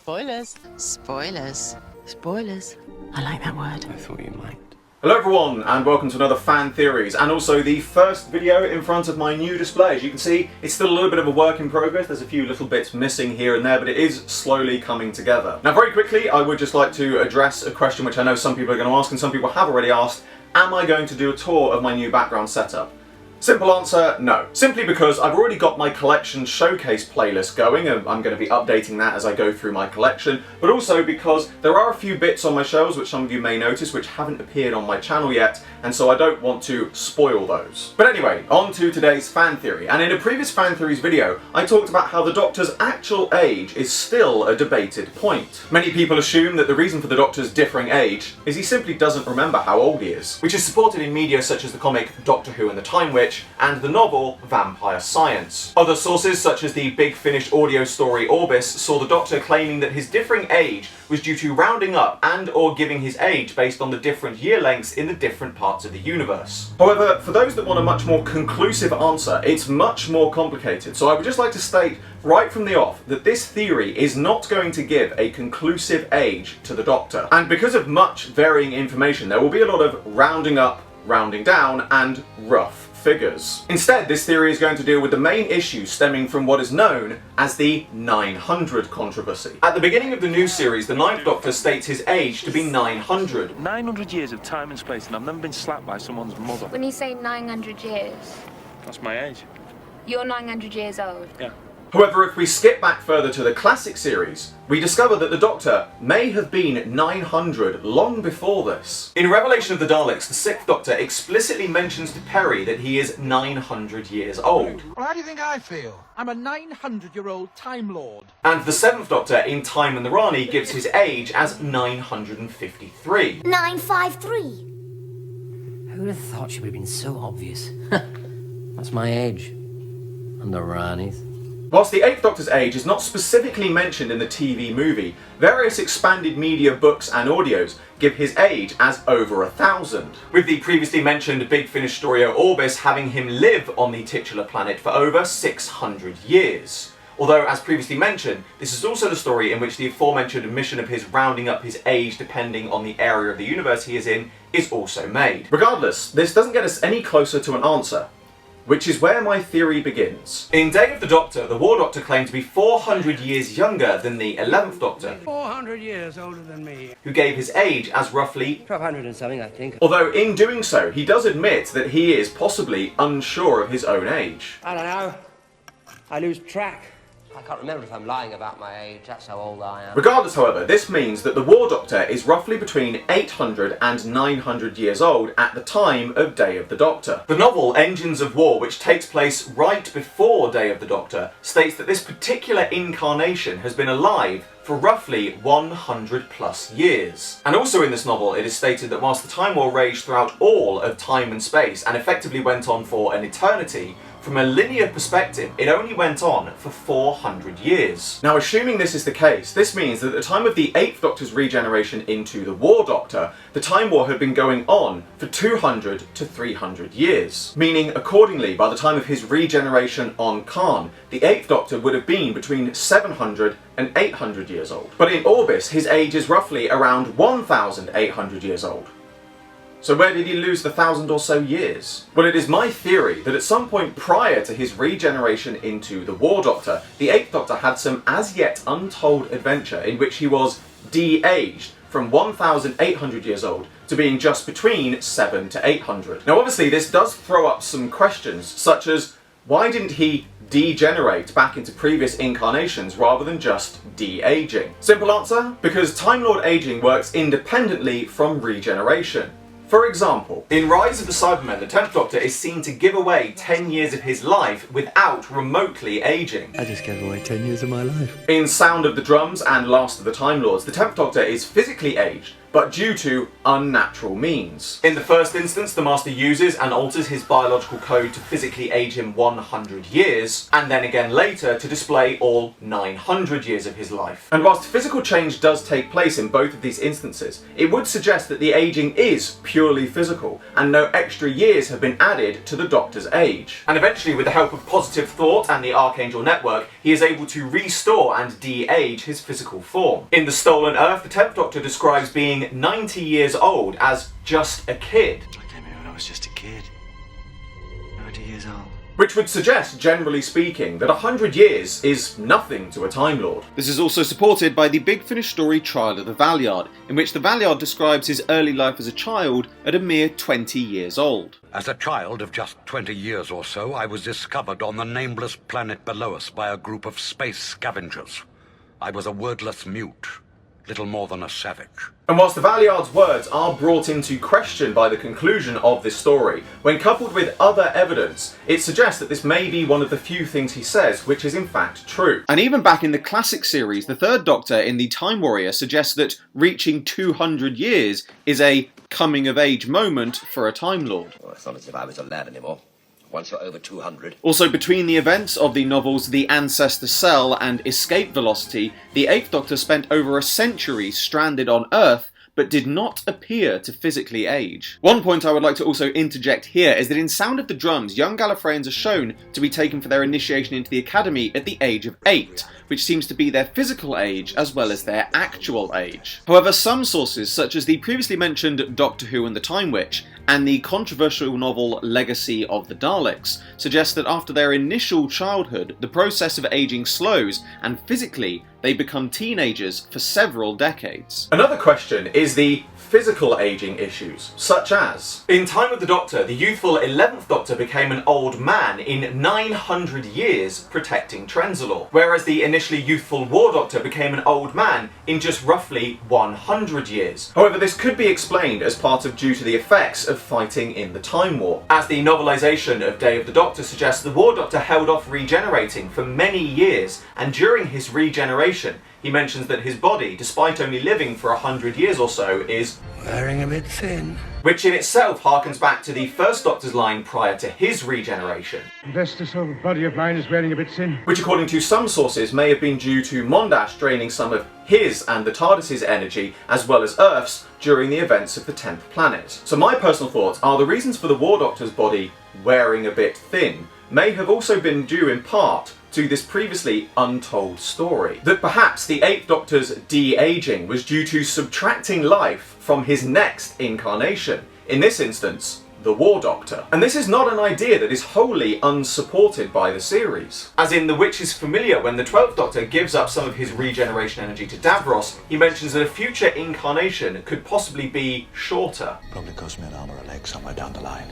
Spoilers. Spoilers. Spoilers. I like that word. I thought you might. Hello everyone, and welcome to another Fan Theories, and also the first video in front of my new display. As you can see, it's still a little bit of a work in progress. There's a few little bits missing here and there, but it is slowly coming together. Now, very quickly, I would just like to address a question which I know some people are going to ask, and some people have already asked. Am I going to do a tour of my new background setup? Simple answer, no. Simply because I've already got my collection showcase playlist going, and I'm going to be updating that as I go through my collection, but also because there are a few bits on my shelves which some of you may notice which haven't appeared on my channel yet, and so I don't want to spoil those. But anyway, on to today's fan theory, and in a previous Fan Theories video, I talked about how the Doctor's actual age is still a debated point. Many people assume that the reason for the Doctor's differing age is he simply doesn't remember how old he is, which is supported in media such as the comic Doctor Who and the Time Witch, and the novel Vampire Science. Other sources, such as the Big Finish audio story Orbis, saw the Doctor claiming that his differing age was due to rounding up and or giving his age based on the different year lengths in the different parts of the universe. However, for those that want a much more conclusive answer, it's much more complicated, so I would just like to state right from the off that this theory is not going to give a conclusive age to the Doctor. And because of much varying information, there will be a lot of rounding up, rounding down, and rough figures. Instead, this theory is going to deal with the main issue stemming from what is known as the 900 controversy. At the beginning of the new series, the Ninth Doctor states his age to be 900. 900 years of time and space, and I've never been slapped by someone's mother. When you say 900 years, That's my age. you're 900 years old. Yeah. However, if we skip back further to the classic series, we discover that the Doctor may have been 900 long before this. In Revelation of the Daleks, the Sixth Doctor explicitly mentions to Perry that he is 900 years old. Well, how do you think I feel? I'm a 900-year-old Time Lord. And the Seventh Doctor in Time and the Rani gives his age as 953. 953. Who would have thought she would have been so obvious? That's my age. And the Rani's. Whilst the Eighth Doctor's age is not specifically mentioned in the TV movie, various expanded media books and audios give his age as over 1,000, with the previously mentioned Big Finish storyo Orbis having him live on the titular planet for over 600 years. Although, as previously mentioned, this is also the story in which the aforementioned omission of his rounding up his age depending on the area of the universe he is in is also made. Regardless, this doesn't get us any closer to an answer, which is where my theory begins. In Day of the Doctor, the War Doctor claimed to be 400 years younger than the 11th Doctor, 400 years older than me. who gave his age as roughly 1,200 and something, I think. although in doing so, he does admit that he is possibly unsure of his own age. I don't know. I lose track. I can't remember if I'm lying about my age. That's how old I am. Regardless, however, this means that the War Doctor is roughly between 800 and 900 years old at the time of Day of the Doctor. The novel Engines of War, which takes place right before Day of the Doctor, states that this particular incarnation has been alive for roughly 100 plus years. And also in this novel, it is stated that whilst the Time War raged throughout all of time and space and effectively went on for an eternity, from a linear perspective, it only went on for 400 years. Now, assuming this is the case, this means that at the time of the 8th Doctor's regeneration into the War Doctor, the Time War had been going on for 200 to 300 years. Meaning, accordingly, by the time of his regeneration on Khan, the 8th Doctor would have been between 700 and 800 years old. But in Orbis, his age is roughly around 1,800 years old. So where did he lose the 1,000 or so years? Well, it is my theory that at some point prior to his regeneration into the War Doctor, the 8th Doctor had some as yet untold adventure in which he was de-aged from 1,800 years old to being just between 700 to 800. Now obviously this does throw up some questions, such as why didn't he degenerate back into previous incarnations rather than just de-aging? Simple answer, because Time Lord aging works independently from regeneration. For example, in Rise of the Cybermen, the 10th Doctor is seen to give away 10 years of his life without remotely aging. I just gave away 10 years of my life. In Sound of the Drums and Last of the Time Lords, the 10th Doctor is physically aged, but due to unnatural means. In the first instance, the Master uses and alters his biological code to physically age him 100 years, and then again later to display all 900 years of his life. And whilst physical change does take place in both of these instances, it would suggest that the aging is purely physical, and no extra years have been added to the Doctor's age. And eventually, with the help of positive thought and the Archangel Network, he is able to restore and de-age his physical form. In The Stolen Earth, the 10th Doctor describes being 90 years old as just a kid. I came here when I was just a kid. 90 years old. Which would suggest, generally speaking, that 100 years is nothing to a Time Lord. This is also supported by the Big Finish story Trial of the Valeyard, in which the Valeyard describes his early life as a child at a mere 20 years old. As a child of just 20 years or so, I was discovered on the nameless planet below us by a group of space scavengers. I was a wordless mute, little more than a savage. And whilst the Valeyard's words are brought into question by the conclusion of this story, when coupled with other evidence, it suggests that this may be one of the few things he says which is in fact true. And even back in the classic series, the Third Doctor in The Time Warrior suggests that reaching 200 years is a coming-of-age moment for a Time Lord. Well, it's not as if I was a lad anymore. Once you're over 200. Also, between the events of the novels The Ancestor Cell and Escape Velocity, the 8th Doctor spent over a century stranded on Earth, but did not appear to physically age. One point I would like to also interject here is that in Sound of the Drums, young Gallifreyans are shown to be taken for their initiation into the Academy at the age of 8, which seems to be their physical age as well as their actual age. However, some sources, such as the previously mentioned Doctor Who and the Time Witch, and the controversial novel Legacy of the Daleks, suggest that after their initial childhood, the process of aging slows, and physically, they become teenagers for several decades. Another question is the physical aging issues, such as, in Time of the Doctor, the youthful 11th Doctor became an old man in 900 years protecting Trenzalore, whereas the initially youthful War Doctor became an old man in just roughly 100 years. However, this could be explained as part of due to the effects of fighting in the Time War. As the novelisation of Day of the Doctor suggests, the War Doctor held off regenerating for many years, and during his regeneration, he mentions that his body, despite only living for 100 years or so, is wearing a bit thin. Which in itself harkens back to the First Doctor's line prior to his regeneration. This old body of mine is wearing a bit thin. Which according to some sources may have been due to Mondash draining some of his and the TARDIS's energy, as well as Earth's, during the events of the 10th planet. So my personal thoughts are the reasons for the War Doctor's body wearing a bit thin may have also been due in part to this previously untold story. That perhaps the 8th Doctor's de-aging was due to subtracting life from his next incarnation, in this instance, the War Doctor. And this is not an idea that is wholly unsupported by the series. As in, the Witch is familiar when the 12th Doctor gives up some of his regeneration energy to Davros, he mentions that a future incarnation could possibly be shorter. Probably cost me an arm or a leg somewhere down the line.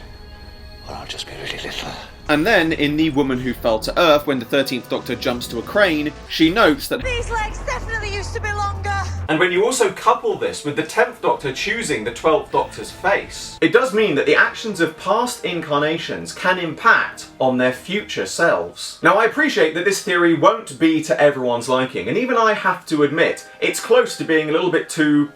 Or I'll just be really little. And then, in The Woman Who Fell to Earth, when the 13th Doctor jumps to a crane, she notes that these legs definitely used to be longer. And when you also couple this with the 10th Doctor choosing the 12th Doctor's face, it does mean that the actions of past incarnations can impact on their future selves. Now, I appreciate that this theory won't be to everyone's liking, and even I have to admit, it's close to being a little bit too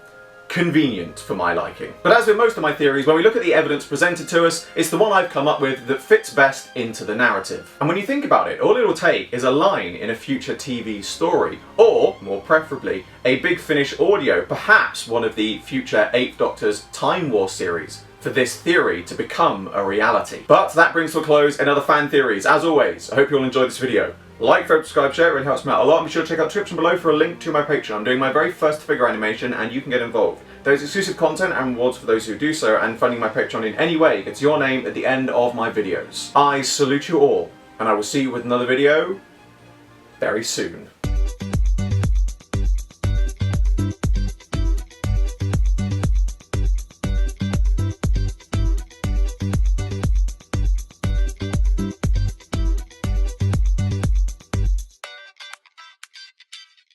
convenient for my liking. But as with most of my theories, when we look at the evidence presented to us, it's the one I've come up with that fits best into the narrative. And when you think about it, all it'll take is a line in a future TV story, or, more preferably, a Big Finish audio, perhaps one of the future 8th Doctor's Time War series, for this theory to become a reality. But that brings to a close another Fan Theories. As always, I hope you all enjoyed this video. Like, favorite, subscribe, share, it really helps me out a lot. And be sure to check out the description below for a link to my Patreon. I'm doing my very first figure animation and you can get involved. There's exclusive content and rewards for those who do so, and funding my Patreon in any way gets your name at the end of my videos. I salute you all, and I will see you with another video very soon.